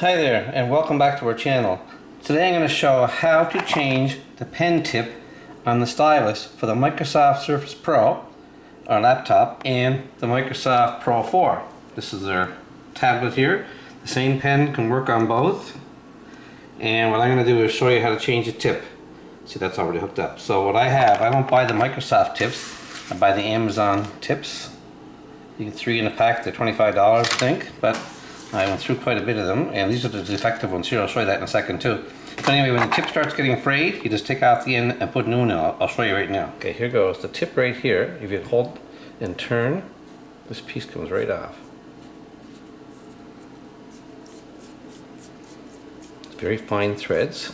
Hi there, and welcome back to our channel. Today I'm going to show how to change the pen tip on the stylus for the Microsoft Surface Pro, our laptop, and the Microsoft Pro 4. This is their tablet here. The same pen can work on both. And what I'm going to do is show you how to change the tip. See, that's already hooked up. So what I have, I don't buy the Microsoft tips, I buy the Amazon tips. You get 3 in a pack, they're $25 I think, but I went through quite a bit of them, and these are the defective ones here. I'll show you that in a second too. But anyway, when the tip starts getting frayed, you just take out the end and put new one in. I'll show you right now. Okay, here goes. The tip right here, if you hold and turn, this piece comes right off. It's very fine threads.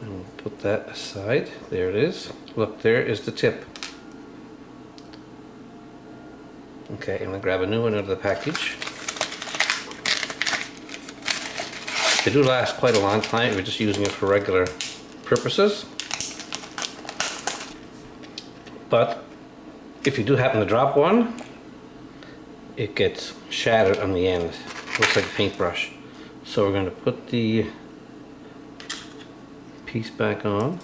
And we'll put that aside. There it is. Look, there is the tip. Okay, I'm going to grab a new one out of the package. They do last quite a long time if you're just using it for regular purposes. But if you do happen to drop one, it gets shattered on the end. Looks like a paintbrush. So we're going to put the piece back on.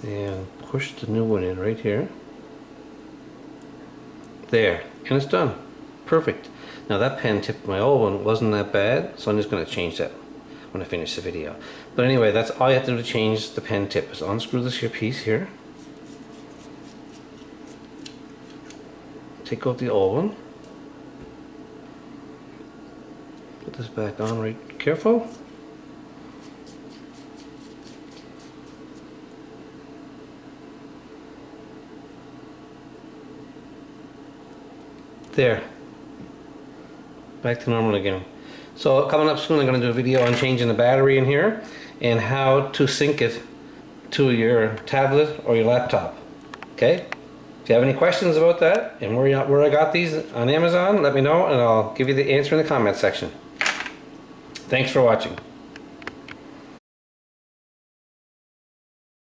And push the new one in right here. There, and it's done. Perfect. Now that pen tip, my old one, wasn't that bad, so I'm just going to change that when I finish the video. But anyway, that's all you have to do to change the pen tip. So unscrew this here piece here. Take out the old one. Put this back on right careful. There, back to normal again. So coming up soon I'm going to do a video on changing the battery in here and how to sync it to your tablet or your laptop. Okay? If you have any questions about that and where I got these on Amazon, let me know and I'll give you the answer in the comment section. Thanks for watching.